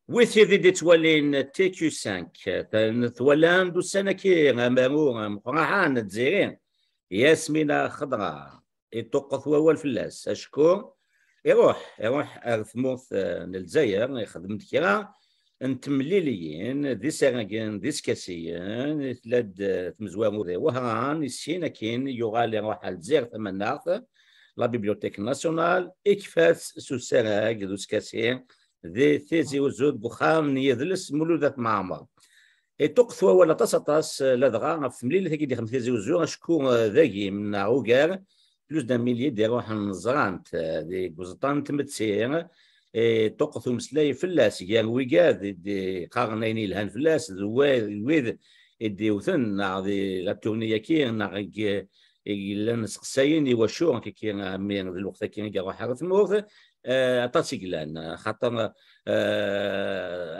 ويثي دي تولين تي كيو 5 تولان دو سنة كي غامبامو مقراحان تزيرين ياسمينة خضراء يتوقف أول فلاس أشكو يروح ثموث للجزائر يخدم كيرا نتمليليين ذي سراقين ذي سكاسيين ثلاث تمزوامو ذي وهران السينا كين يغالي يروح الجزائر ثماناث لا بيبليوتيك ناسيونال إكفاس سو سراق ذو سكاسيين ذي ثيزي وزود بخام يذلس مولودة معمر تقثوا ولا تصطاس لدغا في مليل ثقي دي خمسة وزور شكو ذاقي من عوقار بلوس دا ميلي دي روح نزرانت دي قزطان تمتسير تقثوا مسلاي فلاس يعني ويقاد دي قارنيني الهان فلاس الويذ دي وثن دي لاتورنيا كي نعق لان سقساين يوشون كي من الوقت كي يروح حرث موث تاسيقلان خاطر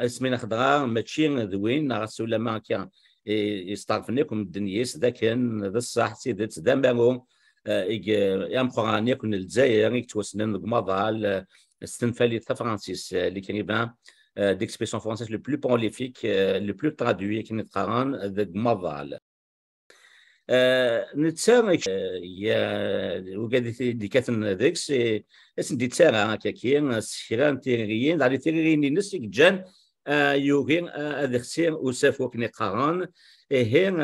اسمنا خضراء ماشي ذوين نغسو لما كان يستعرفنيكم الدنيا ذا كان ذا الصح سيدت دامبرو يام قران يكون الجزائر يتوسنن قمضه استنفالي فرانسيس اللي كان يبان ديكسبرسيون فرانسيس لو بلو بوليفيك لو بلو ترادوي كان يتقارن ذا قمضه نتسارك يا وقاعد دي كاتن ذيكس اسم دي تسارع كاكين سيران تيريين على تيريين نسك جان يوغين ادخسين وسافوك نقارن هين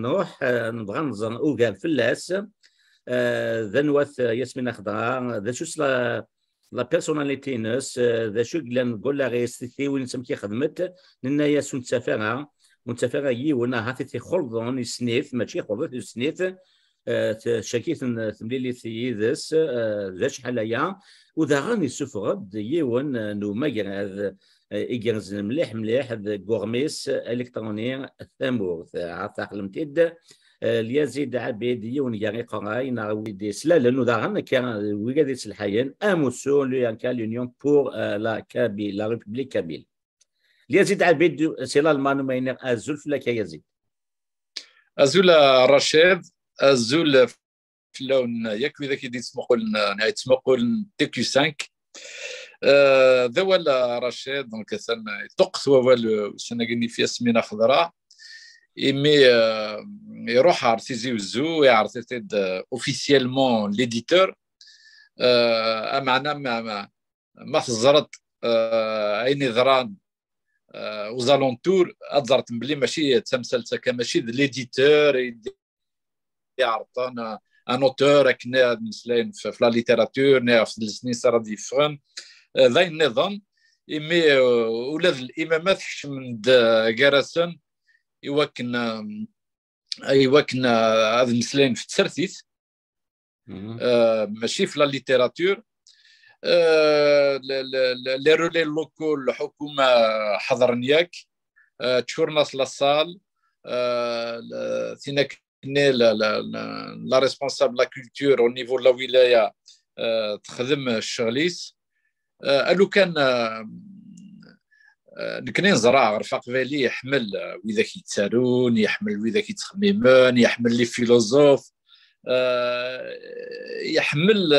نروح نبغى نزن اوغان فلاس ذنوث ياسمين خضراء ذا شوس لا بيرسوناليتي ناس ذا شو نقول لها غيستي وين سمكي خدمت لنا يا سون سفاره منتفرة يونا هاتي خلطون سنيف ماشي خلطون سنيف شكيت ثمليلي ثيذس ذاش حلايا وذا غاني سفرد يون نو ماجر إيجرز مليح غورميس إلكتروني ثامور عطاق المتد ليزيد عبيد يون ياري قراي ناوي دي سلا لأنه ذا غانا كان ويقادي سلحيان أموسو ليان كان لونيون بور لا كابيل لا ريبوبليك كابيل يزيد عبيد سيلا المانو ماينر أزول فلاك يزيد أزول رشيد أزول فلون يكوي ذاك يدي تسمقول تيكيو 5 ذول رشيد دونك سن تقص وول سنة قني في اسمنا خضراء إمي يروح عرتيزي وزو يعرتيد اوفيسيالمون ليديتور معنا ما خزرت عيني ذران وزالونتور أظهرت بلي ماشي تمثلت كماشي ليديتور يعرضنا ان اوتور كنا نسلاين في لا ليتراتور في السنين صار ديفرن ذا النظام إمي ولاد الإمامات حشم كاراسن يوكن هذا مسلاين في تسرتيت ماشي في لا ليتراتور لي رولي لوكو الحكومه حضرنياك تشورناس لاصال ثيناك لا ريسبونسابل لا كولتور او نيفو لا ولايه تخدم الشغليس الو كان كنا نزرع رفاق بالي يحمل وذا كيتسالون يحمل وذا كيتخممون يحمل لي فيلوزوف يحمل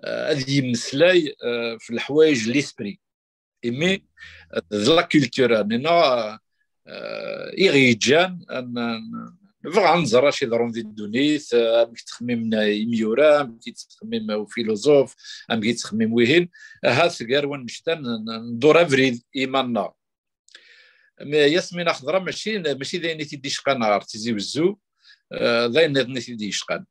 هذه مسلاي في الحوايج ليسبري ايمي لا كولتور نينا يغيجان نبغى نزرع شي ضرون دي دونيس ام كتخمم يميورا ام كتخمم فيلوزوف ام كتخمم وين هاس كاروان مشتان ندور افريد ايماننا ياسمين خضرا ماشي ذاين تيدي شقان ارتيزي وزو ذاين تيدي شقان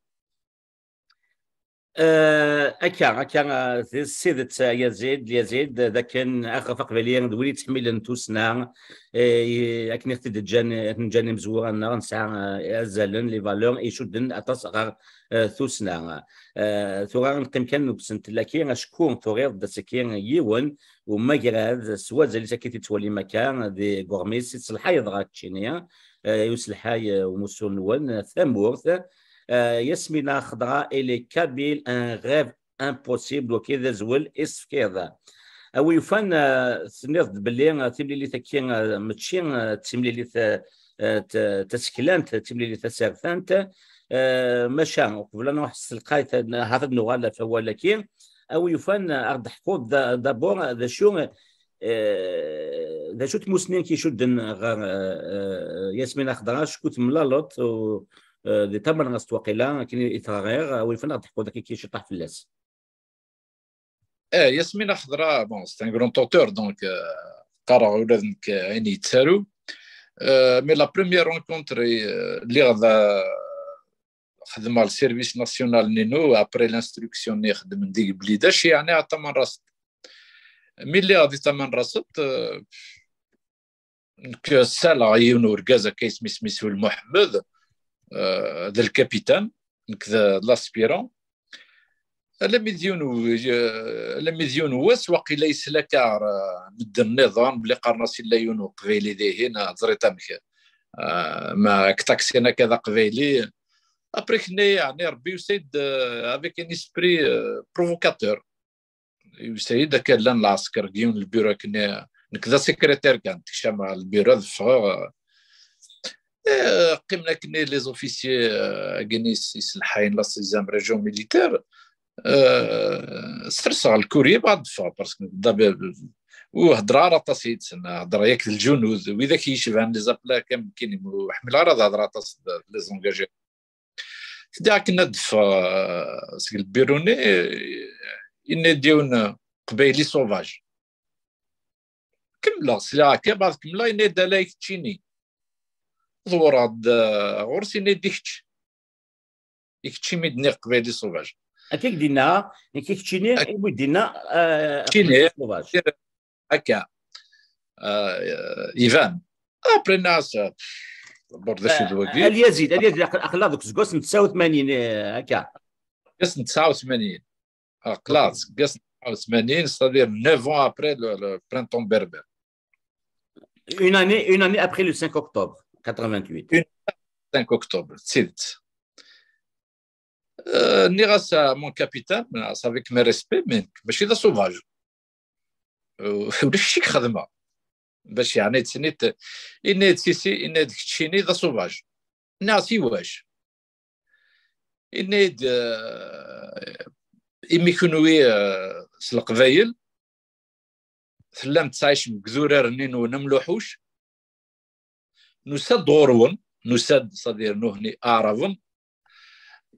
أكا سيدت يزيد ذا كان أخفق بالي دولي تحميل توسنا أكن يختد جان مزورا نسعى أزالن لي فالور يشدن أتصغر توسنا ثوران قيم كان بسنت لكن أشكون ثورير دسكين يون وما جراد سوا زي سكيت تولي مكان دي غورميس صلحاي ضغط تشينيا يوسلحاي ومسون ون ثمورث ياسمينة خضراء إلي كابيل ان غيف امبوسيبل وكذا زول اسف كذا او يفان سنيض باللي تملي لي تكين متشين تملي لي تسكلانت تملي لي تسارثانت مشى قبل نروح السلقايت هذا النغال فوالكين او يفان ارض حقوق دابور ذا شو ذا شو تموسنين كيشدن غير ياسمين خضراء شكوت ملالط دي تمر غاست وقيلا كاين إثغير ويفنا تحكوا ذاك كيشطح في اللاس. ياسمين خضراء بون سي ان غران توتور دونك قرا ولادك عيني يتسالو. مي لا بروميير رونكونتر اللي غادا خدمه السيرفيس ناسيونال نينو ابري لانستركسيون اللي خدم ديك بليداش يعني عطا من راست ملي غادي تمن راست السال عيون وركازا كيسمي سميتو محمد ذا الكابيتان كذا لاسبيرون لمديون واس واقيلا يسلكا مد النظام بلي قرناس لا يونو قبيلي ديهنا زريتا مك ما كتاكسينا كذا قبيلي ابري كنا يعني ربي يسيد افيك ان اسبري بروفوكاتور يسيد كان لان العسكر ديون البيرو كنا كذا سكرتير كان تكشم البيرو دفع قمنا كنا لي زوفيسيي كنيس يسلحين لا سيزام ريجون ميليتير سرسع الكوري بعد دفع باسكو دابا وهضره راه تصيد سنه هضره ياك الجنود واذا كيشبه لي زابلا كاين وحمل راه هضره تصيد لي زونجاجي دا كنا دفع البيروني إن ديون قبيلي سوفاج كملا سلا كبعض كملا إن دالايك تشيني ظهور هاد غورسي إن ديكتش يكتشي ميدني قبيلي سوفاج أكيد دينا كيك تشيني دينا تشيني هكا إيفان أبري الناس برضه شي دواكي اليزيد أخلا دوك زكوس 89 هكا قص 89 كلاس قص 89 c'est-à-dire 9 ans après le printemps berbère. Une année après le 5 octobre 88. 5 octobre, c'est نيغاس مون كابيتان افيك مي ريسبي ماشي ذا سوفاج ولا شي خدمه باش يعني تسنيت ان تسيسي ان داكشيني ذا سوفاج ناسي واش ان إمي كنوي القبايل ثلام تعيش مكذورة رنين ونملوحوش نساد دورون نساد صدير نهني أعرفن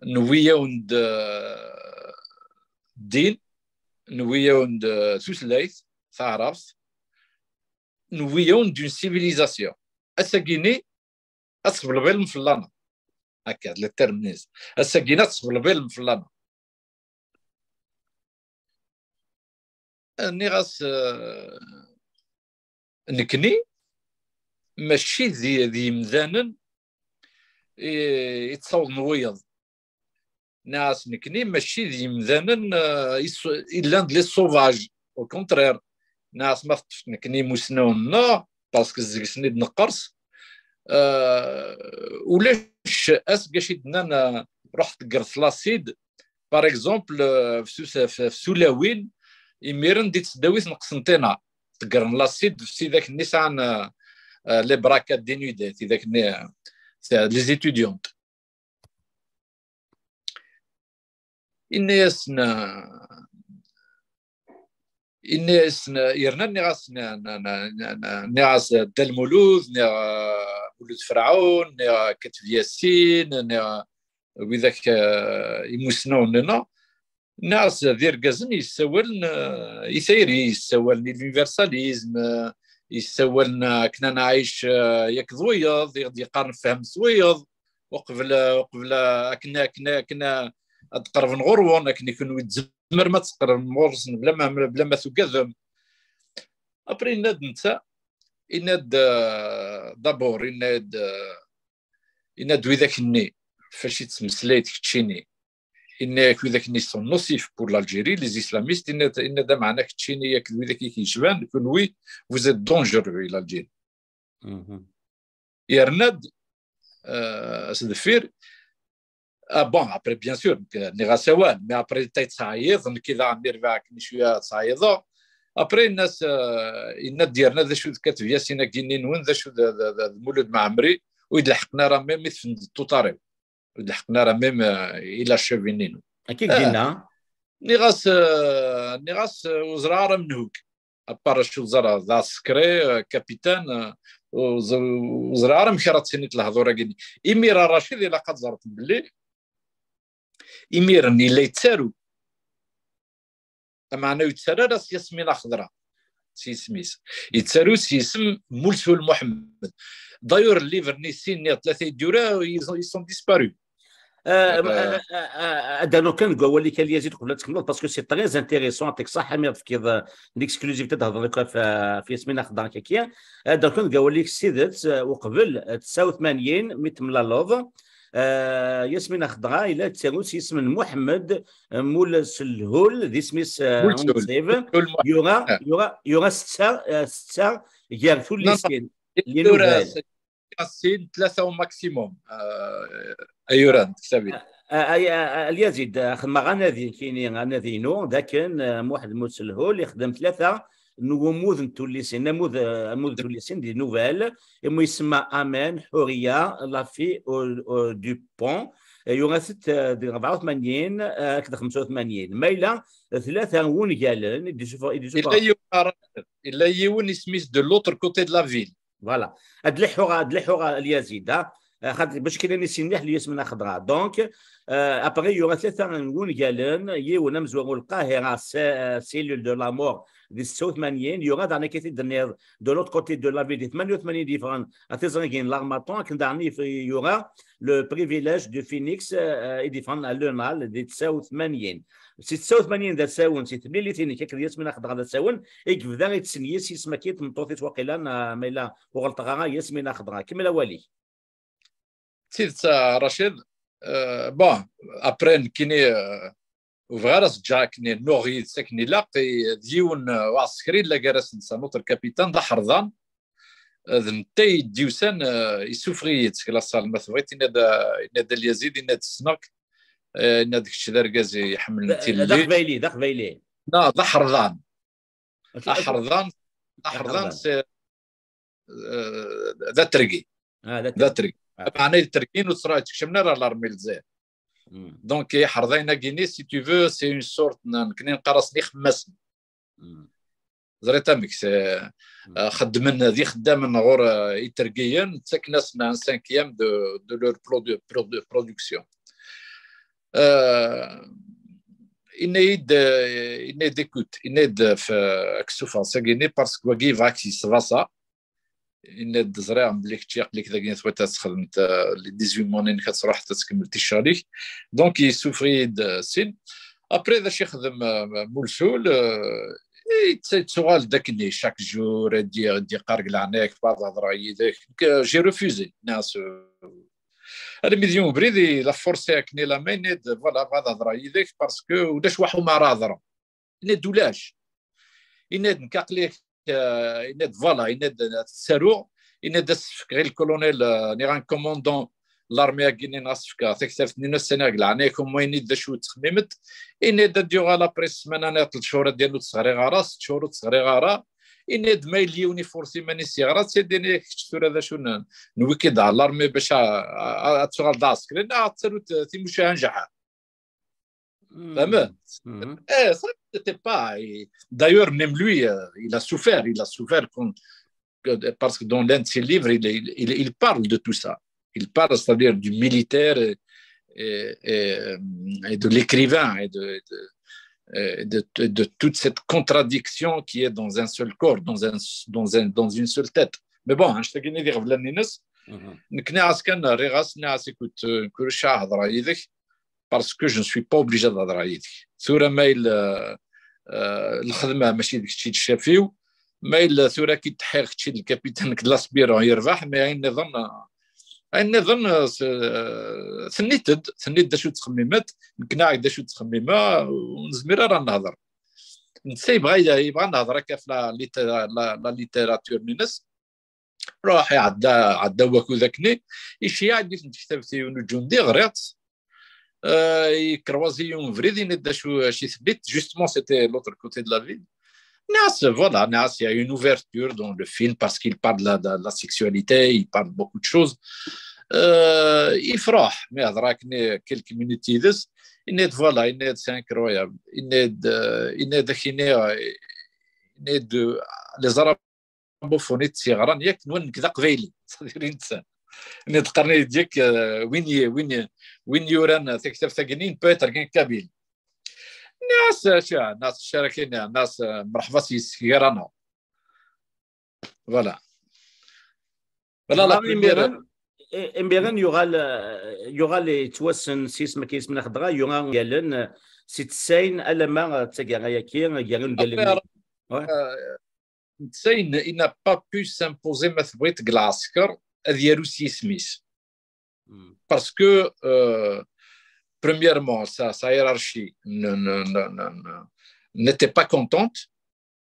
نويا وند الدين نويا وند سوسلايث تعرف نويا وند دون سيفيليزاسيون أساقيني أصف البيل مفلانا هكا للترميز أساقيني أصف البيل مفلانا نيغاس نكني ماشي ذي مذانا يتصاوض نويض ناس نكني ماشي ذي مذانا إلا لي سوفاج او كونترير ناس ما نكني مسنونا باسكو زيك نقرص ولاش كاش دنا رحت قرص لاسيد باغ اكزومبل في سولاوين إميرن ديت سداويت نقسنتينا تقرن لاسيد في ذاك النسان لي براكات دينيدات ذاك لي زيتوديونت الناس يرنا نغاس دا المولود مولود فرعون كتب ياسين وذاك يمسنون لنا ناس دير كازن يسولن يسيري يسولن اليونيفرساليزم يسولن كنا نعيش ياك ضويض يقارن فهم سويض وقبل كنا تقرب نغرون لكن يكون يتزمر ما تقرب نغرس بلا ما تكذب ابري ناد نتا يناد دابور يناد وذاك الني فاش يتمسلايت كتشيني إن كذاك نيسون نصيف بور l'Algérie les islamistes إن دا معناه كتشيني ياك وذاك كيشبان كون وي vous êtes dangereux l'Algérie يرند سدفير بون ابري بيان سور ني سوال مي ابري تايتصايض كذا نرفع شويه تصايضه ابري الناس ان ديالنا ذا شو كاتب ياسين كينين وين ذا شو مولود معمري ويلحقنا راه ميم في الطوطاري لحقنا راه ميم الى شوفينينو اكيد دينا نغاس وزراره منهوك باراشوت زرا ذا سكري كابيتان وزرا راه مكرات سنيت الهضوره كيني امير رشيد الا قد زرت بالليل امير اللي يتسارو معناه يتسارى راس ياسمين خضراء سي سميس يتسارو سي اسم مولسول محمد دايور الليفر نيسين 3 ديورا يسون ديسبارو هذا كان نقول لك يزيد قبل تكمل باسكو سي تري انتيريسون يعطيك الصحه مي في ليكسكلوزيفيتي تهضر لك في سمينه خضراء كيكيا هذا كان نقول لك سيدت وقبل 89 متملا لوف ياسمين خضراء الى تساوس اسم محمد مول سلهول ذي سميس يورا 6 يارثو ليسين سين 3 ماكسيموم ايوران كتابي اليزيد خدمه غنادي كاينين غنادينو ذا كان واحد مسلهول يخدم 3 نموذج توليسين نموذج توليسين دي نوفيل يسمى امان حوريه لافي دو بون يوغا 6 دي 84 كذا 85 مايله 3 ونقالن الا يون سميث دو لوتر كوتي دو لا فيل فوالا هاد الحوغه اليزيد خاطر باش كاين نسينيح اللي اسمنا خضراء دونك ابري يوغا 3 ونقالن يونا مزوغ القاهره سيلول دو لا مور دي 86 يوغا دانا كيتي دو لوت كوتي دو لا فيل دي 88 ديفران اتزرين لارماتون كندعني في يوغا لو بريفيليج دو فينيكس يديفران لونال دي 89 86 ذا ساون سي تبليتيني كيك ياسمين خضراء ذا ساون يكف ذا يتسنيس يسمى كيت مطوطيت وقيلا ميلا وغلطغا ياسمين خضراء كما الوالي سيد رشيد بون ابري كيني وفغارس جاكني نوغي ساكني لاقي ديون وعسكري لا جالس نسانوت الكابيتان دا حرضان ذنتي ديوسان يسوفري تسكلا صال مثويت نادا اليزيد نادا السناك نادا الشيء ذا ركازي يحمل ذا خفيلي لا ذا حرضان ذا ترقي ذا ترقي معناه التركين وصراحه كشمنا راه لارمي الجزائر دونك حرضينا كيني سي تو فو سي اون سورت كني نقرصني خماسن زريتا ميكس خدمنا ذي خدام غور يتركيان تسكناسنا ان 5 دو لور برودكسيون إنيد écoute إنيد في أكسوفا ساقيني باسكو كي فاكسي سفاسا إنيد زريع مليك تشيق ليك ذاك نثوات تخدمت لي 18 مونين كتروح تكمل تيشاريك دونك يسوفري سين ابري ذا شي يخدم مولسول تسوال داكني شاك جور دي قارق لعناك بعض هضره يديك جي ريفوزي ناس هذا مليون بريدي لا فورسي كني لا مينيد فوالا بعض هضره يديك باسكو وداش واحد ما راه هضره إنيد دولاش إنيد نكاقليك إنيد فوالا إنيد تسارو إنيد سفك غير الكولونيل نيران كوموندون لارميا كيني ناسفكا تكتف 2 سنه قلعناكم وين دا شو تخممت إنيد ديوغا لا بريس سمانه 3 شهور ديالو تصغري غارا 6 شهور تصغري غارا إنيد مايليوني فورسي ماني سيغرات سيديني كتشتور هذا شو نويكيد على لارمي باش تشغل داسك لان تسالو تيمشي نجح فهمت صافي تي با d'ailleurs même lui il a souffert parce que dans l'un de ses livres il parle de tout ça il parle c'est-à-dire du militaire et de l'écrivain et de toute cette contradiction qui est dans un seul corps, dans une seule tête. Mais bon, je te dis dire Vladinus, parce que je ne suis pas obligé d'adраïdik. Sur mail, الخدمة ماشي داك الشيء الشافيو مايل ثورة كي تحير شي الكابيتان كلا سبيرو يربح مي نظن ثنيت دا شو تخميمات نكناع دا شو تخميمه ونزمير راه نهضر نسي يبغى نهضر هكا في لا ليتيراتور نينس روح عدا واكو ذاكني يشي عندي كتاب ثيون جوندي غريت يكروازيون فريدي دا شي ثبت جوستمون سيتي لوتر كوتي دو لا فيل Nas, voilà, Nas, il y a une ouverture dans le film parce qu'il parle de la sexualité, il parle de beaucoup de choses. Il frappe, mais avec quelques minutes, il est voilà, c'est incroyable. Il est لي زارابوفونيت صغارا ياك نون كذا قبايلي صدير انسان نتقرني ديك وين يوران تكتب ثقنين بيتر كان كابيل ناس شاركين ناس مرحبا سيرانا فوالا امبيران يغال يتوسن سيسما كيسمنا خضرا يغال قالن سيت ساين الا ما تاكا ياكي قالن تساين il n'a pas pu s'imposer ما تبغيت العسكر ديالو سميث parce que premièrement sa hiérarchie n'était pas contente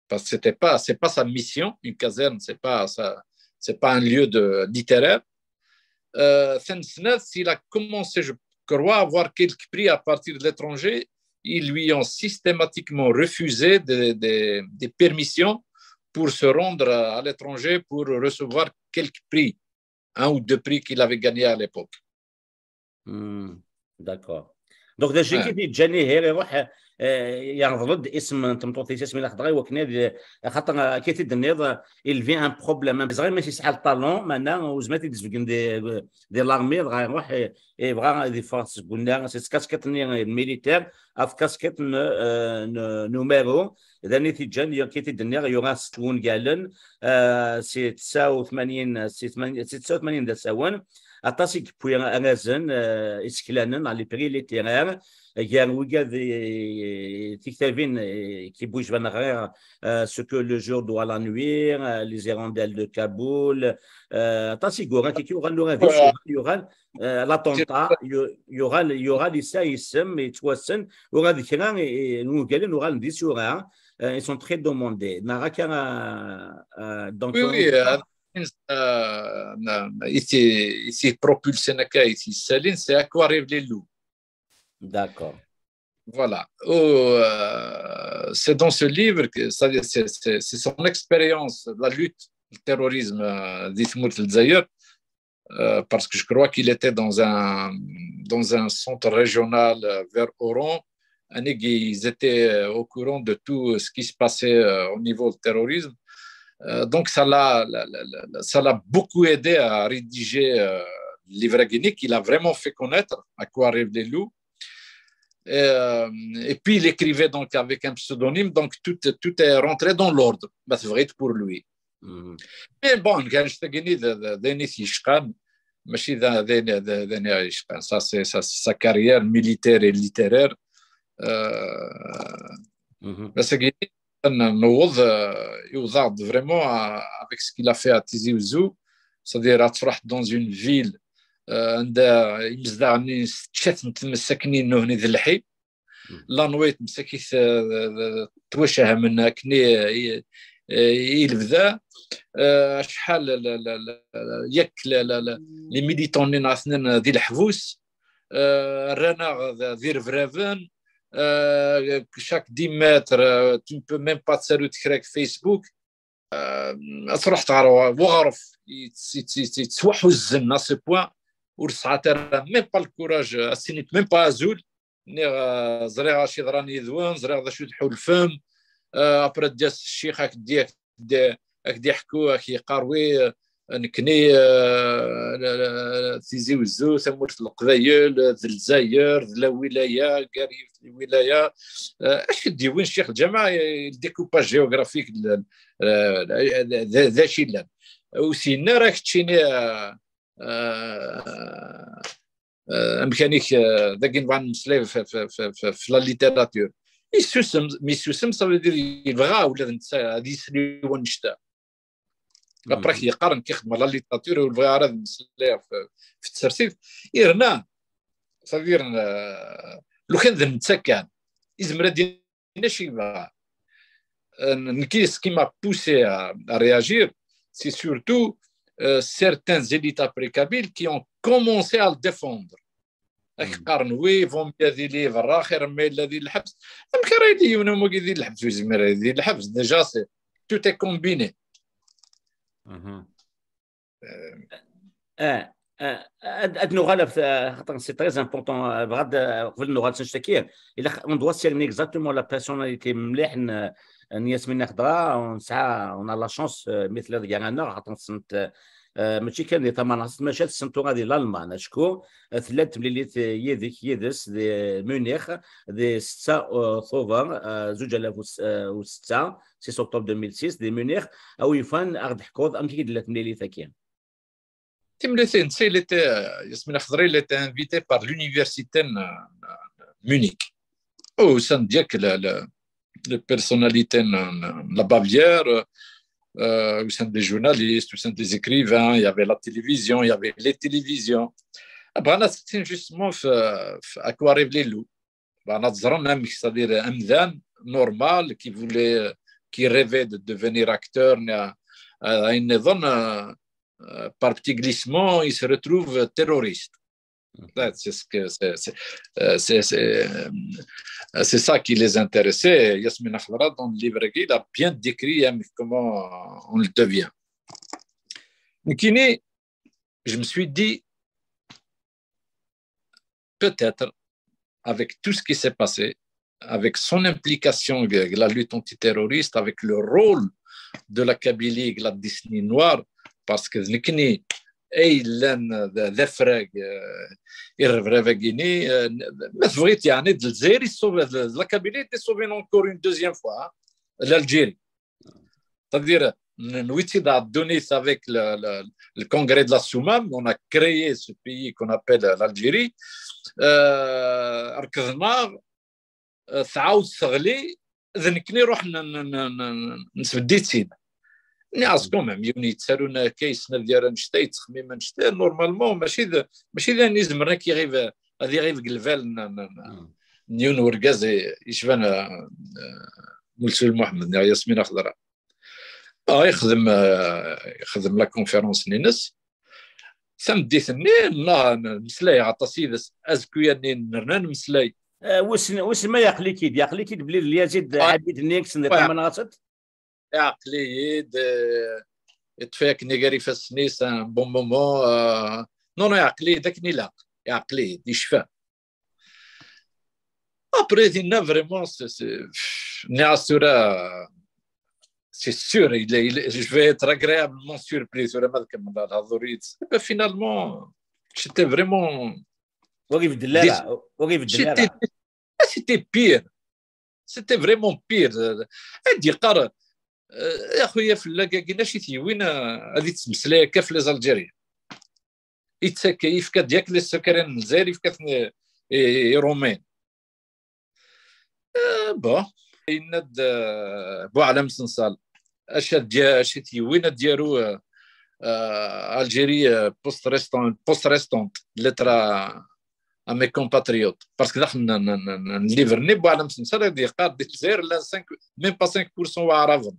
parce que c'est pas sa mission. Une caserne, c'est pas un lieu littéraire. Il a commencé, je crois, à avoir quelques prix à partir de l'étranger. Ils lui ont systématiquement refusé des permissions pour se rendre à l'étranger pour recevoir quelques prix, un ou deux prix qu'il avait gagnés à l'époque. D'accord. Donc, déjà, qui Jenny Herr يرفض اسم تمطوطي اسم الخضراء وكنا خاطر كي تدنيض il vient un problème صغير ماشي سحال الطالون معنا وزمات يدزفكن دي لارمي غيروح يبغى دي فورس قلنا سي كاسكيت الميليتير اف كاسكيت نوميرو اذا نتيجه كي تدنيض يوغا ستون قالن سي 89 سي 89 دا سوان اتاسيك بوي انازن اسكلانن على بري ليتيرير كان وجد تكتبين qui bougent vers l'arrière ce que le jour doit la nuit les hirondelles de Kaboul تاسيغورا كي يوغا l'attentat يوغا لسا يسم يتوسن وغادي كنا نقولن وغا ندي سورا ils sont très demandés نرا كان donc ici propulsé naka ici Saline c'est à quoi rêvent les loups. D'accord. Voilà. C'est dans ce livre que c'est son expérience de la lutte le terrorisme d'Ithmout el-Zaïr parce que je crois qu'il était dans un centre régional vers Oran. Ils étaient au courant de tout ce qui se passait au niveau du terrorisme. Donc ça l'a beaucoup aidé à rédiger le livre guénique. Il a vraiment fait connaître à quoi rêvent les loups. Et puis il écrivait donc avec un pseudonyme, donc tout est rentré dans l'ordre. C'est vrai pour lui. Mais bon, quand je t'ai gagné ça c'est sa carrière militaire et littéraire. نوض يوضع vraiment avec ce qu'il a fait à Tizi Ouzou, c'est-à-dire تفرح dans une ville عندها يمزدعني تشات متمسكنين هنا ذي الحي لا نويت مسكيت توشها من كني يلبذا شحال ياك لي ميليتون ناثنين ذي الحبوس رانا ذي رفرافن chaque 10 mètres tu ne peux même pas تسالو تكراك فيسبوك تروح تعرف وغرف يتسوحوا الزن à ce point ورسعة ميم با الكوراج السنيت ميم با ازول زريغه شي ضراني ذوان زريغه ذا شو تحول الفم ابرا دياس الشيخ هاك يحكوا هاك يقاروي نكني تيزي وزو سموت القبايل الجزائر الولايه قريب الولايه اش ديوين الشيخ الجامعه الديكوباج جيوغرافيك ذا شي لان وسينا راك تشيني امكانيك ذاك نبغى نمسلي في لا ليتيراتور ميسوسم صافي يدير يبغى ولا هذه سلي ونشتا ابراك يقارن كيخدم لا ليتيراتور ويبغى راه نمسلي في الترتيب يرنا صافي لو كان ذا كان يزمر دينا شي نكيس كيما بوسي à réagir c'est surtout certains élites après Kabyle qui ont commencé à le défendre. قارنوي فهم هذه لي برا خير ما الذي الحبس يمكن راه يديونا مو كيدير الحبس ويزمر هذه الحبس ديجا سي تو تي كومبيني هاد النغاله خاطر سي تري امبورطون بغض قبل النغاله نشتكي الا اون دوا سيرني اكزاكتومون لا بيرسوناليتي مليح ياسمين خضراء ونسعى ونا لا شونس مثل ديالنا خاطر سنت ماشي كان اللي ثمان مشات السنتو غادي لالمان شكون ثلاث مليليت يديك يدس دي ميونخ دي 6 اكتوبر 2006 6 اكتوبر 2006 دي ميونخ او يفان اغد حكوض ام كي دلات مليليت كاين Timlethen, il était, Yasmina Khadri, il était invité par l'université de Munich. Au sein de la personnalité de la Bavière, au sein des journalistes, au sein des écrivains, il y avait la télévision, il y avait les télévisions. Après, c'était justement à quoi rêvent les loups. C'est-à-dire un MDAN normal qui rêvait de devenir acteur à une zone. Par petit glissement, il se retrouve terroriste. C'est ça qui les intéressait. Yasmina Khadra, dans le livre, il a bien décrit comment on le devient. Nkini, je me suis dit, peut-être, avec tout ce qui s'est passé, avec son implication avec la lutte antiterroriste, avec le rôle de la Kabylie, de la Disney noire, parce que نكني اي لان ذا فرق يرفرفقيني ما بغيت يعني الجزائر لا كابيلي تي سوفين اونكور اون دوزيام فوا l'Algérie. C'est-à-dire, nous Donis avec le congrès de la Soumam, on a créé ce pays qu'on appelle l'Algérie. ركضنا ثعاود صغلي ذنكني روح نسبديت سينا ناس كومام يوني تسالونا كيسنا ديال نشتا يتخميم نشتا نورمالمون ماشي ذا نزمرنا كي غير هذه غير قلفال نيون ورقاز يشبان مولسول محمد ياسمين خضراء يخدم لا كونفيرونس نينس سمديتني مسلاي عطاسيدس ازكويا نرنا مسلاي واش ما يقلي كيد بلي اليزيد عبيد نيكس من غاصت عقليد تفاك نيغاري في السنيس بون مومون نو عقلي داك لا عقلي يشفى ابري دينا فريمون ناسورا c'est sûr, je vais être agréablement surpris sur la finalement, j'étais vraiment. C'était pire. C'était vraiment pire. يا خويا في اللاكاكينا شي تيوين غادي تمسلاي كاف لي زالجيريا يتسكيف كدياك لي سكران الجزائري في كاف رومين با يند بو على سنسال اش تيوين ديالو الجيري بوست ريستونت لترا à mes compatriotes parce que نليفرني بو على سنسال غادي يقاد الجزائر لا 5 même pas 5% وعرفهم.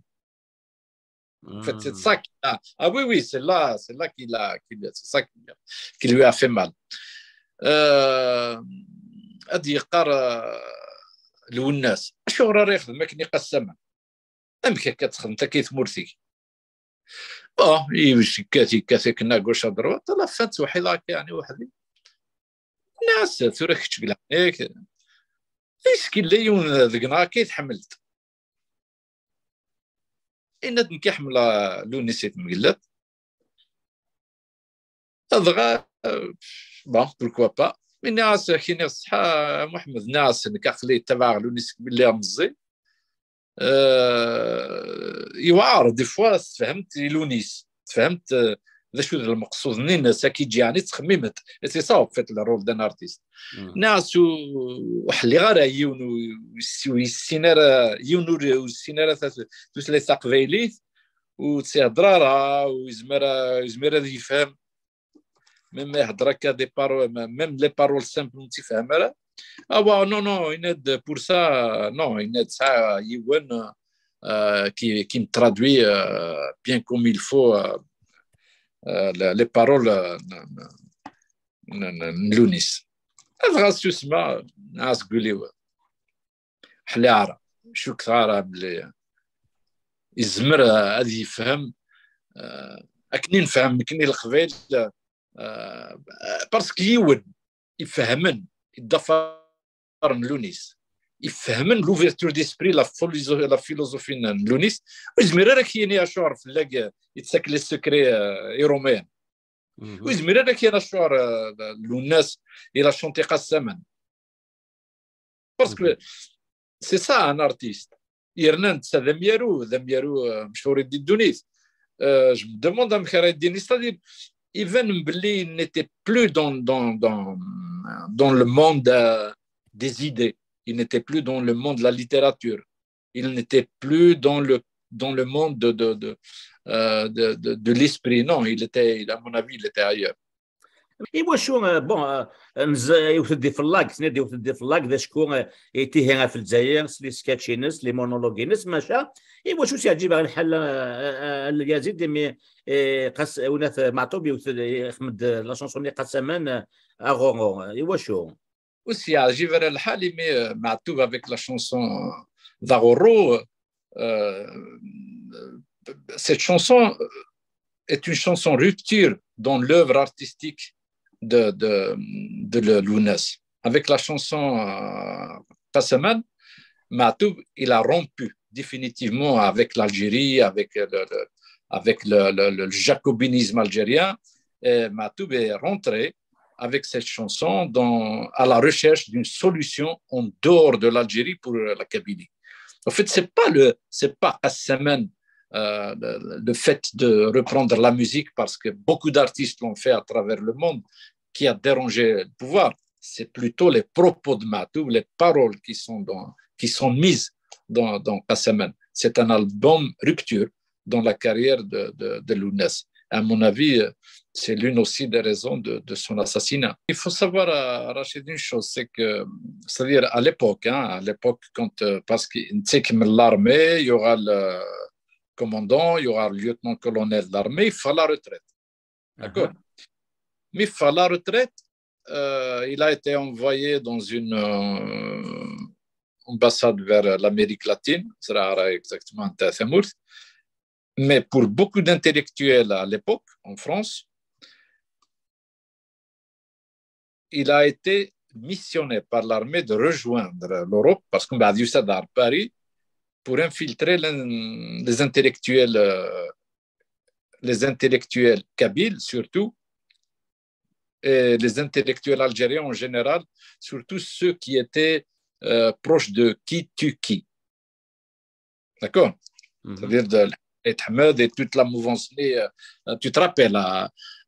En fait, c'est ça qui a... Ah oui, c'est là c'est ça qui lui a fait mal. هذه يقار للناس شو راه يخدم كني قسمه امك كتخدم انت كيتمورثي يمشي كاتي كنا غوش دروات لا فات وحيد يعني وحدي الناس ثورك تشكل عليك ايش كي ليون ذقنا كيتحملت إن نكحمل لونيسيت مقلت أضغى بون بوركوا با من ناس كي صحا محمد ناس نكاخلي تبع لونيس باللي مزي يوعر دي فوا فهمت لونيس فهمت ذا شو المقصود منين ساكيجي يعني تخممت سي صا فيت الرول دان ارتيست ناس وحلي غير يونو والسينارة يونو والسينارة تسلي تقبيليت وتهضرها ويزمر هذا يفهم ميم يهضر هكا دي بارو ميم لي بارول سامبل تيفهم راه نو يناد بور سا نو يناد ساعة يوان كي مترادوي بيان كوم يل فو les paroles نلونيس هذا تسمى ناس قولي حلارة شو كثارة بلي يزمر هذه يفهم أكني نفهم كني القبيل باسكو يود يفهمن يدفر نلونيس يفهمن لوفيرتور ديسبري لا فيلوزوفي لونيس ويزمر راه كاين شعور في لاك يتسكل السكري ايروميان ويزمر راه كاين شعور للناس الى شونتي قسما باسكو سي سا ان ارتيست يرنان ذم يارو مشهور دي دونيس je me demande à Mkharadini, c'est-à-dire Ivan Mbli n'était plus dans le monde des idées, il n'était plus dans le monde de la littérature, il n'était plus dans le monde de l'esprit, non, à mon avis, il était ailleurs. ايوا شو بون يوثدي في اللاك سنيد يوثدي في اللاك ذا شكون يتيهنا في الجزائر لي سكاتشينس لي مونولوجينس ماشا ايوا شو سيعجب على الحل يزيد مي قص وناث معطوب يخمد لا شونسون قسمان اغورو ايوا شو aussi يعجب على الحال مي معطوب avec la chanson d'Agoro cette chanson est une chanson rupture dans l'œuvre artistique de Lounes. Avec la chanson Passaman, Matoub, il a rompu définitivement avec l'Algérie, avec le jacobinisme algérien. Et Matoub est rentré avec cette chanson à la recherche d'une solution en dehors de l'Algérie pour la Kabylie. En fait, c'est pas Passaman le fait de reprendre la musique parce que beaucoup d'artistes l'ont fait à travers le monde qui a dérangé le pouvoir, c'est plutôt les propos de Matoub, les paroles qui sont mises dans Passaman. C'est un album rupture dans la carrière de Lounès. À mon avis, c'est l'une aussi des raisons de son assassinat. Il faut savoir, Rachid, une chose, c'est-à-dire à l'époque, parce qu'il sait que l'armée, il y aura le commandant, il y aura le lieutenant-colonel de l'armée, il faut la retraite. D'accord. Mais il faut la retraite. Il a été envoyé dans une ambassade vers l'Amérique latine, ce sera exactement à Samours. Mais pour beaucoup d'intellectuels à l'époque, en France, il a été missionné par l'armée de rejoindre l'Europe, parce qu'on a vu ça dans Paris, pour infiltrer les intellectuels kabyles surtout, et les intellectuels algériens en général, surtout ceux qui étaient proches de qui tue qui. D'accord. C'est-à-dire de Ahmed et toute la mouvance. Tu te rappelles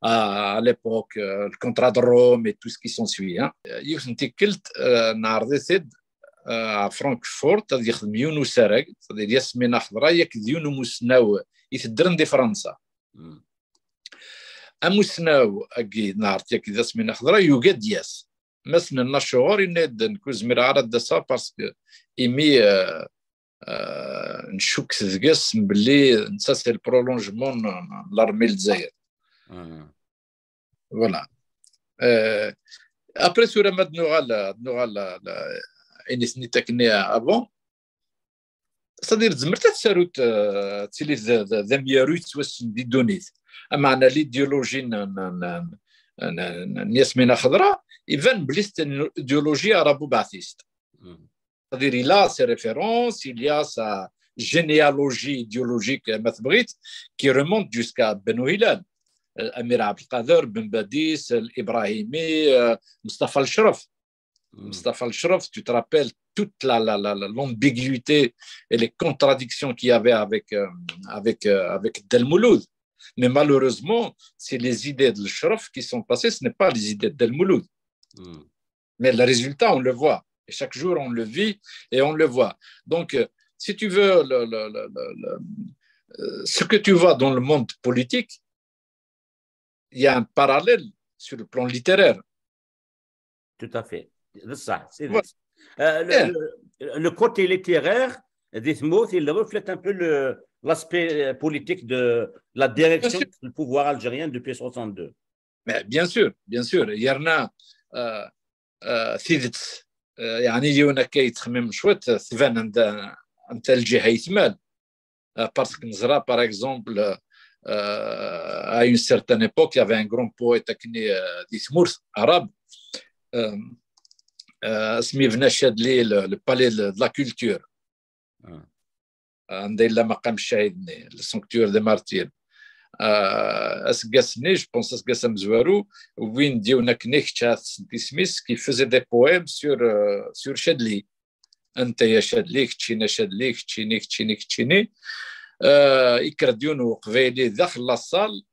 à l'époque, le contrat de Rome et tout ce qui s'ensuit. à Francfort غادي يخدم يونو سراق c'est-à-dire ياسمين خضراء ياكد يونو مسناو يتدرن دي فرنسا امسناو اكي نارت ياكد ياسمين خضراء يوجد ياس مثلا نشهور يناد نكوز مرعرة دسا باسكو ايمي نشوك تزقاس بلي نساس البرولونجمون لارمي الجزائر فوالا ابري سورة ما دنوغال إني سنيتكني avant c'est-à-dire زمرت تساروت تسيلي ذم ياروت توسن دي دونيت أما أنا l'idéologie ياسمين خضراء يبان بلي c'est idéologie arabo-baathiste c'est-à-dire il a ses références il y a sa généalogie idéologique ما تبغيت qui remonte jusqu'à Beno Hilal الأمير عبد القادر بن باديس الإبراهيمي مصطفى الشرف Mustafa Al-Shraf, tu te rappelles toute l'ambiguïté et les contradictions qu'il y avait avec Del Mouloud. Mais malheureusement, c'est les idées de Al-Shraf qui sont passées, ce n'est pas les idées de Del Mouloud. Mais le résultat, on le voit. Et chaque jour, on le vit et on le voit. Donc, si tu veux, ce que tu vois dans le monde politique, il y a un parallèle sur le plan littéraire. Tout à fait. صح سي لو كوتي ليتيرير دي ثموث il reflète un peu l'aspect politique de la direction du pouvoir algérien depuis 62. Mais bien sûr يرنا ثيدت يعني يونا كيتخمم شويه ثفان عند الجهه يتمال باسكو نزرا par exemple à une certaine époque il y avait un grand poète qui dit Mours arabe اسمي بنا شادلي لو بالي دو لا كولتور عندي لا مقام الشهيد السانكتور دي مارتير اسقاسني جو بونس اسقاس مزوارو وين ديونا كنيكت سنتي سميث كي فيزي دي بويم سور شادلي انت يا شادلي كتشينا شادلي كتشيني كتشيني كتشيني يكرديون وقبيلي داخل لاصال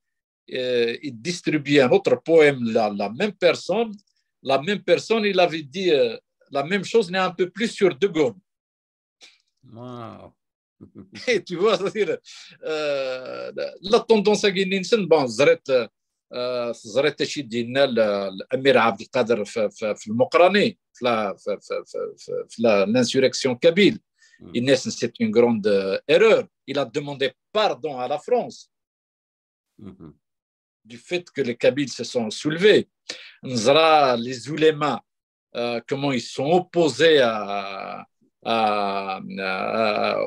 يديستريبيي ان اوتر بويم لا ميم بيرسون il avait dit la même chose mais un peu plus sur De Gaulle. Wow. Et tu vois, c'est-à-dire la tendance à Guinée, bon, زرت شي ديالنا الامير عبد القادر في المقرني في l'insurrection kabyle. Inès, c'est une grande erreur. Il a demandé pardon à la France du fait que les Kabyles se sont soulevés. Les oulémas, comment ils sont opposés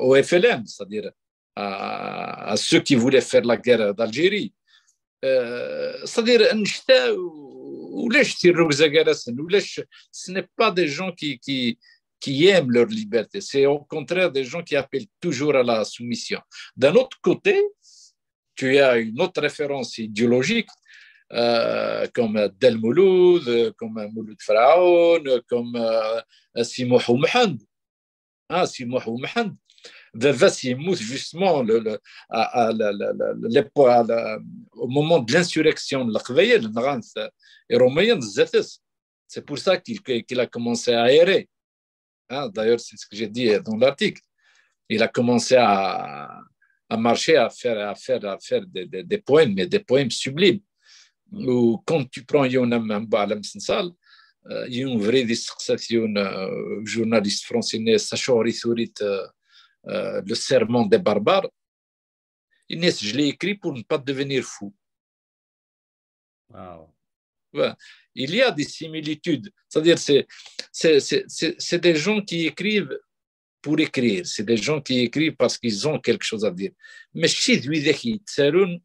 au FLN, c'est-à-dire à ceux qui voulaient faire la guerre d'Algérie. C'est-à-dire, ce n'est pas des gens qui aiment leur liberté, c'est au contraire des gens qui appellent toujours à la soumission. D'un autre côté, tu as une autre référence idéologique comme Del Mouloud, comme Mouloud Faraoun, comme Simouhou Mahand. Simouhou Mahand. Simouh, justement, au moment de l'insurrection, c'est pour ça qu'il a commencé à errer. D'ailleurs, c'est ce que j'ai dit dans l'article. Il a commencé à marcher, à faire des poèmes, mais des poèmes sublimes. Ou quand tu prends Yonam Baalam Sensal, il y a une vraie dissertation journaliste français, Sachori Sourit, le serment des barbares. Inès, je l'ai écrit pour ne pas devenir fou. Wow. Ouais. Il y a des similitudes. C'est-à-dire, c'est des gens qui écrivent pour écrire. C'est des gens qui écrivent parce qu'ils ont quelque chose à dire. Mais si tu veux qu'ils تسالون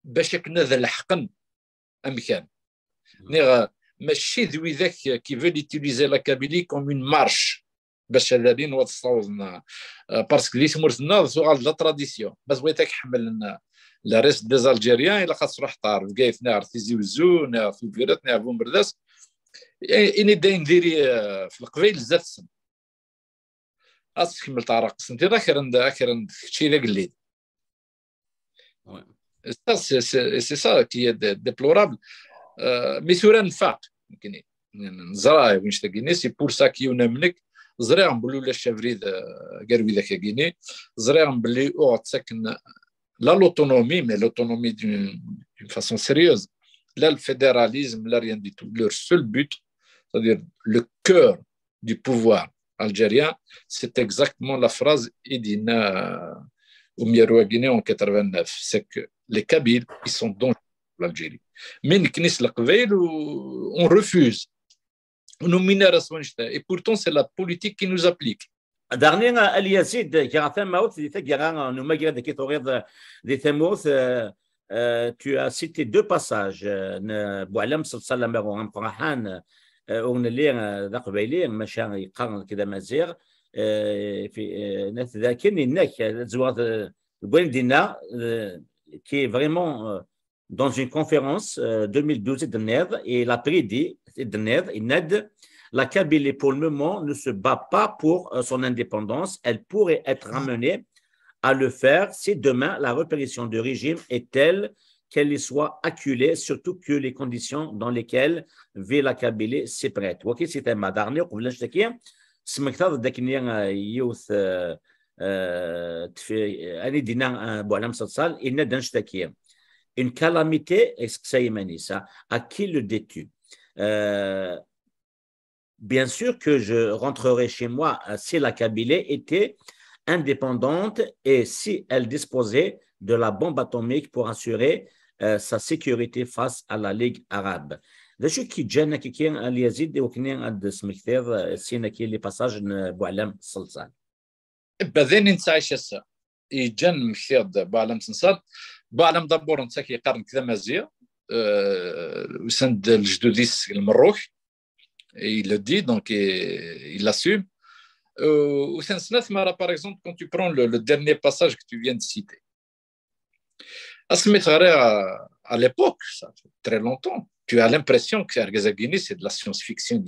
باش كنا الحقن امكان. ماشي ذاك qui veulent utiliser la Kabylie comme une marche باش هذين وتصاوزنا parce que اللي مرتنا سؤال لا تراديسيون بس بغيتك حمل لا ريست دي الجيريان الا خاص روح تعرف كايف نعرف تيزي وزون في فيرات نعرفوا مرداس اني داين ديري في القبيل زاد السن كمل تعرق سنتي اخر شي لا قليل c'est ça qui est déplorable mais sur un fact يمكن نزرع وين شتاقيني سي بور سا كيونا منك زريعهم بلو لا الشفريد قالوا ذاك كيني زريعهم بلي او تسكن لا l'autonomie mais l'autonomie d'une façon sérieuse là le fédéralisme là rien du tout leur seul but c'est-à-dire le cœur du pouvoir algérien c'est exactement la phrase Edina au Guinée en 89 c'est que les Kabyles ils sont dans l'Algérie mais كنيس القبائل on refuse et pourtant c'est la politique qui nous applique. Dernier Eliazid qui a fait maout nous malgré des kétourides des thémos tu as cité deux passages بوعلم صلى الله عليه وسلم فرحان ونلي ذا قبيلي ماشي يقارن كذا مزيغ في ناس ذاكن انك زوار البوين دينا qui est vraiment dans une conférence 2012 de Genève et il a prédit de Genève la Kabylie pour le moment ne se bat pas pour son indépendance, elle pourrait être ramenée à le faire si demain la répression du régime est telle qu'elle y soit acculée, surtout que les conditions dans lesquelles vit la Kabylie s'y prêtent. Ok, c'était ma dernière. Vous voulez acheter سمكتاد داكنيا يوث اني دينا بوعلم صلصال إن دنشتكيا une calamité ça à qui le dis-tu bien sûr que je rentrerai chez moi si la Kabylie était indépendante et si elle disposait de la bombe atomique pour assurer sa sécurité face à la Ligue arabe. ذا شو كي جانا كي كان اليزيد وكنا عند سمكتير سينا كي اللي باساج بوعلم صلصال بعدين نتعيش هسه يجن مكثير بوعلم صلصال بوعلم دبور نتاكي قرن كذا مازيا وسند الجدوديس المروح et il le dit, donc il l'assume. Par exemple, quand tu prends le dernier passage que tu viens de citer, à l'époque, ça fait très longtemps, tu as l'impression que Argazagini, c'est de la science-fiction.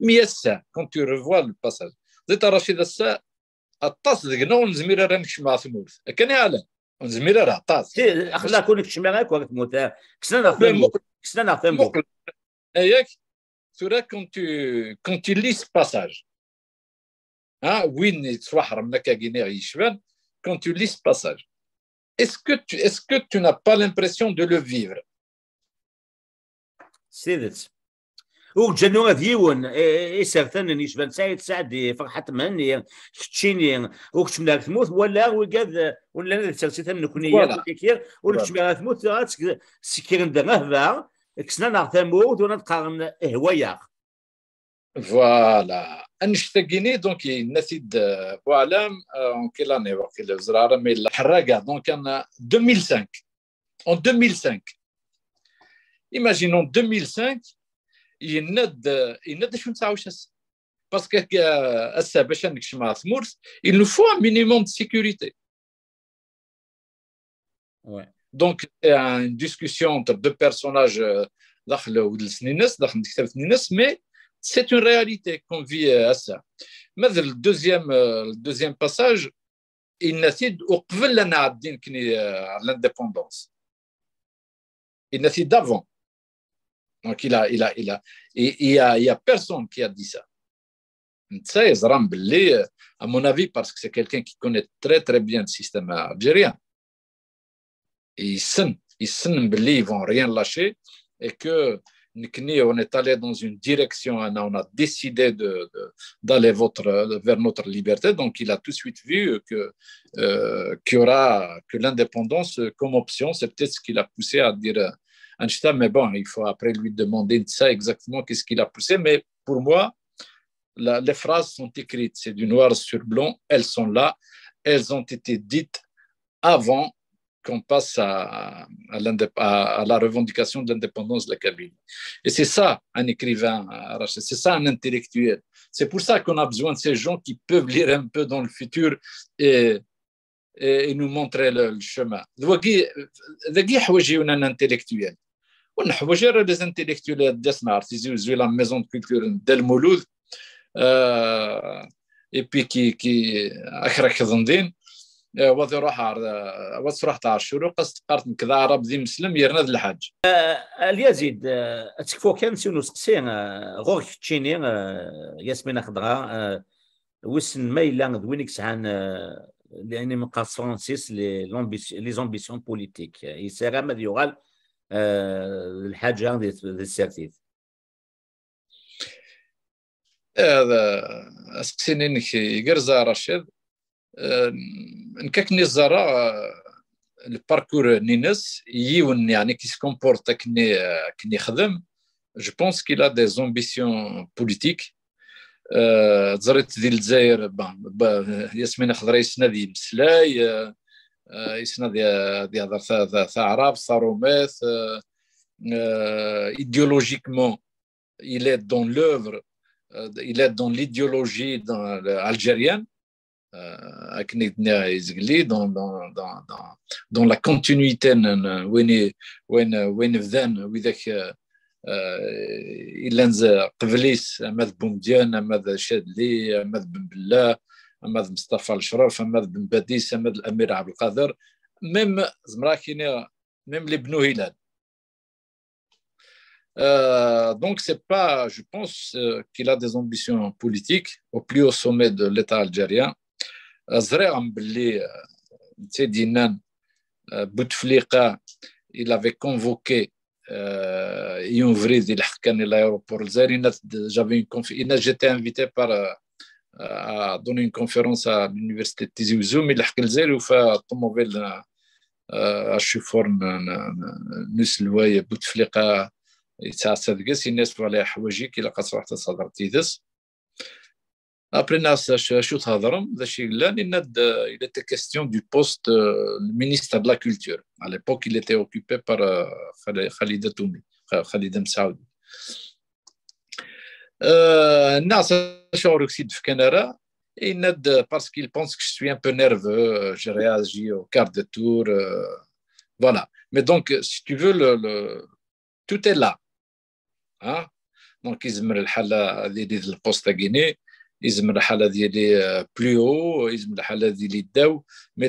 Mais ça, quand tu revois le passage, زيت رشيد الساعة الطاس ذقنا ونزمير راه نكشمع ثمورث كان يعلم ونزمير راه طاس اخلا كونك شمعك وقت موتا كسنا نعطيهم كسنا نعطيهم اياك سورة quand tu lis ce passage وين يتروح رمك كيني يشبان quand tu lis ce passage est-ce que tu n'as pas l'impression de le vivre سيدت وجنو غديون سيغتن يشبان سعيد سعدي فرحة مني تشيني وكتمنا تموت ولا وقاد ولا تسلسل نكونيه كثير ولا كتمنا تموت سكيرن دغه كسنا نعتمود ونتقارن هوايا فوالا انشتاقيني دونك نسيد بوعلام اون كيل اني وقيل زراره مي الحراقه دونك انا 2005 en 2005 imaginons 2005 يناد شو نتعاوش باسكو هسه باش نكشف ثمورث il nous faut un minimum de sécurité. Ouais. Donc c'est une discussion entre deux personnages داخل ولد سنينس داخل كتاب سنينس mais c'est une réalité qu'on vit هسه. مثل الدوزيام باساج il نسيد وقبل لنا عادين كني على l'indépendance il نسيد d'avant. Donc, il y a personne qui a dit ça. À mon avis, parce que c'est quelqu'un qui connaît très, très bien le système algérien. Et ils ne vont rien lâcher et que on est allé dans une direction, on a décidé d'aller vers notre liberté. Donc, il a tout de suite vu qu'il y aura que l'indépendance comme option. C'est peut-être ce qui l'a poussé à dire Einstein, mais bon, il faut après lui demander de ça exactement qu'est-ce qu'il a poussé. Mais pour moi, les phrases sont écrites, c'est du noir sur blanc, elles sont là, elles ont été dites avant qu'on passe à la revendication de l'indépendance de la Kabylie. Et c'est ça un écrivain, c'est ça un intellectuel. C'est pour ça qu'on a besoin de ces gens qui peuvent lire un peu dans le futur et nous montrer le chemin. ذاكي حوايجيونا un intellectuel. ونحوج les intellectuels ديالنا عرفتي زوي لا ميزون دو كولتور ديال المولود اي بي كي اخرك ظندين وذي روح تاع الشروق قارت كذا عرب ذي مسلم يرنا ذي الحاج اليزيد تكفو كان سينو سقسي غوغ تشيني ياسمين خضراء وسن مايلا دوينك سعان لاني من قاص فرانسيس لي زامبيسيون بوليتيك يسرى ما يغال الحاجه ديال السيرتيت هذا اسقسيني انك يقرزا رشيد نكاكني الزراء الباركور نينس يون يعني كي سكومبورت كني خدم جو بونس كيل ا دي زامبيسيون بوليتيك تزريت ديال الجزائر ياسمين خضرا يسنا ديال مسلاي يسنا ديال هضر تاع عرب صارومات idéologiquement il est dans l'œuvre il est dans l'idéologie algérienne dans la continuité وين بدان وذاك إلا قبليس أماد بومديان أماد شادلي أماد بن بلا أماد مصطفى الشرف أماد بن باديس أماد الأمير عبد القادر ميم زمراكيني ميم les بنو هلال. Donc c'est pas, je pense qu'il a des ambitions politiques au plus haut sommet de l'État algérien. زريع باللي تيدينان بوتفليقه il avait convoqué Yonvrid il حكاني l'aéroport الجزائري j'étais invité à donner une conférence à l'université de Tizi Ouzou mais الحكى الجزائري وفا طوموبيل الشوفور نسلواي بوتفليقه تاع صدقس الناس على حوايجي كي لقات صراحه صدر تيدس. Après, il était question du poste de ministre de la Culture. À l'époque, il était occupé par Khalida Toumi, Khalida Msaoudi. الناس شعور أكسيد في كندا parce qu'il pense que je suis un peu nerveux, je réagis au quart de tour. Voilà. Mais donc, si tu veux, tout est là. Hein? Donc, يزمر الحالة ديالي البوست غيني يزمر الحالة ديالي plus haut يزمر الحالة ديالي داو mais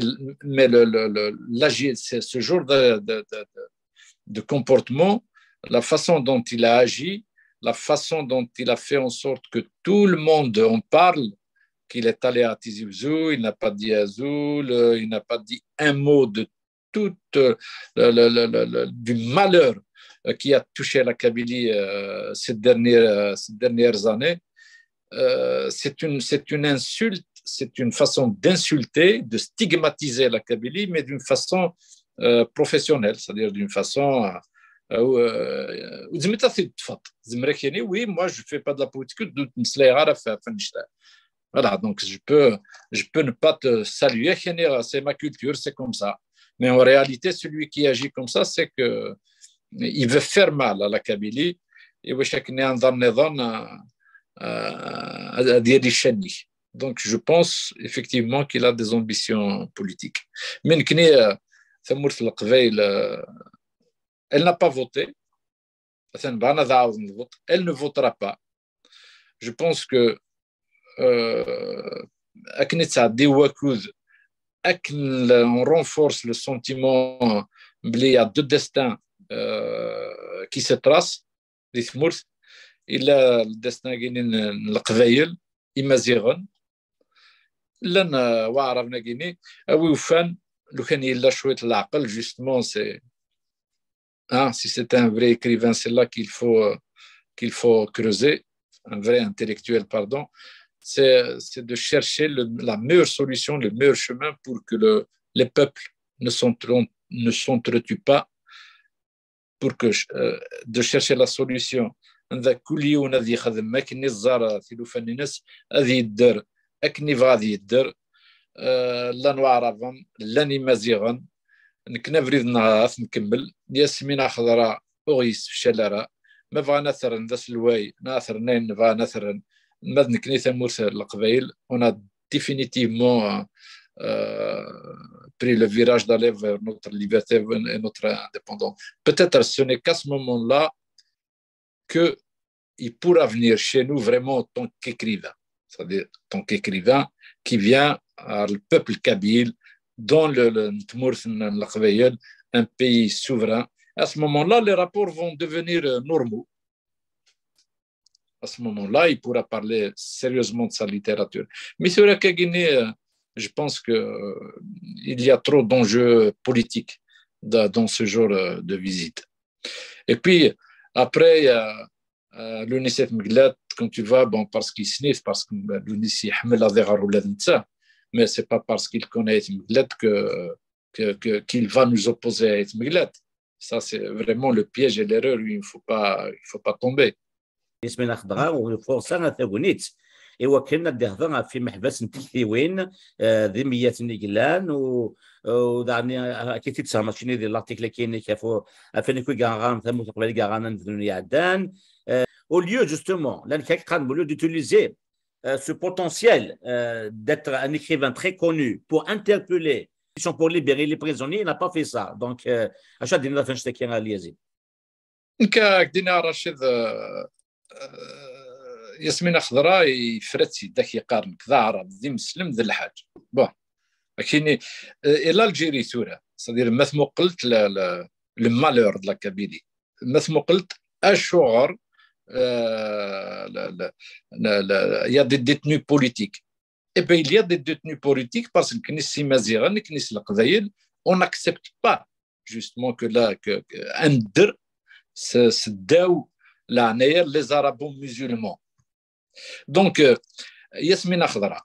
ce genre de comportement, la façon dont il a agi, la façon dont il a fait en sorte que tout le monde en parle, qu'il est allé à Tizi Ouzou, il n'a pas dit Azul, il n'a pas dit un mot de tout du malheur qui a touché la Kabylie ces dernières années. C'est une insulte, c'est une façon d'insulter, de stigmatiser la Kabylie, mais d'une façon professionnelle, c'est-à-dire d'une façon oui, moi je ne fais pas de la politique, voilà, donc je peux ne pas te saluer, c'est ma culture, c'est comme ça. Mais en réalité, celui qui agit comme ça, c'est qu'il veut faire mal à la Kabylie. Et donc je pense effectivement qu'il a des ambitions politiques. Mais elle n'a pas voté. Elle ne votera pas. Je pense que on renforce le sentiment qu'il y a deux destins qui se tracent. Il a le destin de القبائل إمازيغن لنا وعرفنا كيني أوي وفان لو كان يلا شوية العقل justement c'est si c'est un vrai écrivain c'est là qu'il faut creuser un vrai intellectuel pardon c'est de chercher la meilleure solution le meilleur chemin pour que les peuples ne s'entretuent pas pour que de chercher la solution عند كل يوم هذه يخدم ما كني الزارة ثلوفان الناس هذه يدر أكني غادي يدر لا نعرفهم لا نمازيغن نكنا بريد نهاث نكمل ياسمين خضراء أغيس في شلارة ما بغا نثر ذا سلواي ناثر نين بغا نثر ماذ نكني ثمورث القبائل on a définitivement pris le virage d'aller vers notre liberté et notre indépendance. Peut-être ce n'est qu'à ce moment-là qu'il pourra venir chez nous vraiment en tant qu'écrivain, c'est-à-dire en tant qu'écrivain qui vient le peuple kabyle dans un pays souverain. À ce moment-là, les rapports vont devenir normaux. À ce moment-là, il pourra parler sérieusement de sa littérature. Mais sur la Guinée, je pense qu'il y a trop d'enjeux politiques dans ce genre de visite. Et puis, après, il y a l'UNICEF Mglat, quand tu vas, bon, parce qu'il sniffe, parce que l'UNICEF mais ce n'est pas parce qu'il connaît Mglat qu'il va nous opposer à Mglat. Ça, c'est vraiment le piège et l'erreur où il ne faut pas tomber. اسمنا خضراء وفرصة ثقونيت إوا كنا دهضنا في محبس نتكثيوين ذميات نيجلان ودعني كي تتسامى شنو ديال لارتيكل كاين كافو فين كوي كاغان ثمو تقبل كاغان نذنوني عدان au lieu justement au lieu d'utiliser ce potentiel d'être un écrivain très connu pour interpeller pour libérer les prisonniers il n'a pas fait ça donc اش غادي نضيف نشتكي على اليزيد كدينا رشيد ياسمين خضراء يفرتي داك يقارن كذا عرب ذي مسلم ذي الحاج بون لكن الى الجيري سوره صدير مثل قلت المالور د لا كابيلي مثل قلت الشعر il y a des détenus politiques et bien il y a des détenus politiques parce que كنيس مازيغان كنيس القبائل on n'accepte pas justement que là un در سداو les arabo-musulmans. Donc, Yasmina Khadra,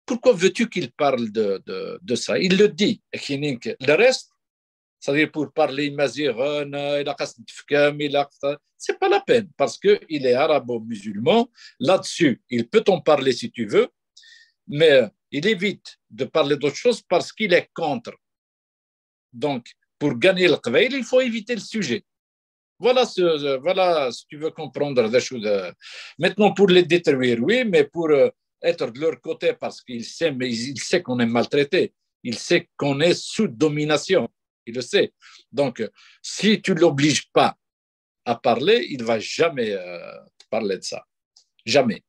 pourquoi veux-tu qu'il parle de ça? Il le dit. Le reste, c'est-à-dire pour parler mazirun, c'est pas la peine parce qu'il est arabo-musulman. Là-dessus, il peut en parler si tu veux, mais il évite de parler d'autre chose parce qu'il est contre. Donc, pour gagner le qbaïl, il faut éviter le sujet. Voilà, si tu veux comprendre des choses. Maintenant, pour les détruire, oui, mais pour être de leur côté, parce il sait qu'on est maltraité, il sait qu'on est sous domination, il le sait. Donc, si tu ne l'obliges pas à parler, il ne va jamais te parler de ça. Jamais.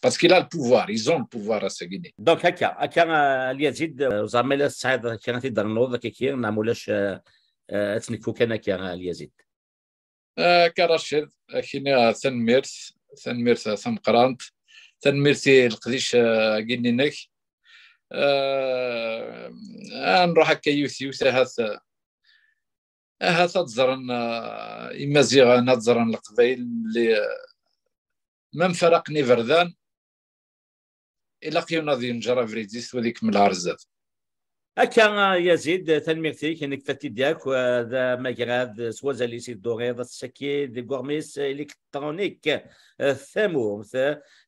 Parce qu'il a le pouvoir, ils ont le pouvoir à Guinée. دونك هكا اليزيد زعما الصعيد كان تيقدر نوض كي نعمولاش تنكفو كان هكا اليزيد. كرشيد كاين ثنميرث ثمقرانت ثنميرثي القديش قينينك نروح هكا يوث هاث تزرن إمازيغ تزرن القبائل اللي من فرقني فردان إلا قيونا ذي نجرى فريديس وذيك من العرزات. هكا يزيد تنميرتي كانك فتي ديالك وذا ماكراد سوازا لي سي دوغيض السكي دي غورميس الكترونيك ثامو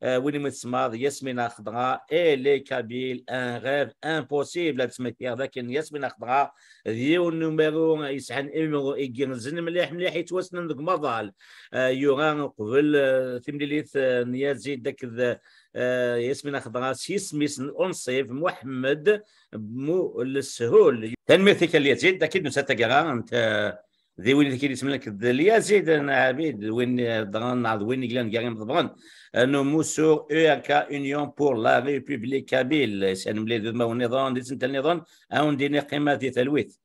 وين متسمى ياسمين خضراء اي لي كابيل ان غيف امبوسيبل تسمكير ذاك ياسمين خضراء ديو النيميرو يسحن نيميرو يجنزن مليح يتوسن ذوك مضال يوغان قبل ثمليليث يزيد داك ياسمين خضراء سيسميس اونصيف محمد مو السهول تنميتك اليزيد اكيد نساتقرا انت ذي وين كي يسمى اليزيد انا عبيد وين ضغن على وين يقلن قاعدين ضغن انه موسو او كا يونيون بور لا ريبوبليك كابيل سان ملي ما النظام دي سنت النظام او ندير قيمه دي تلويث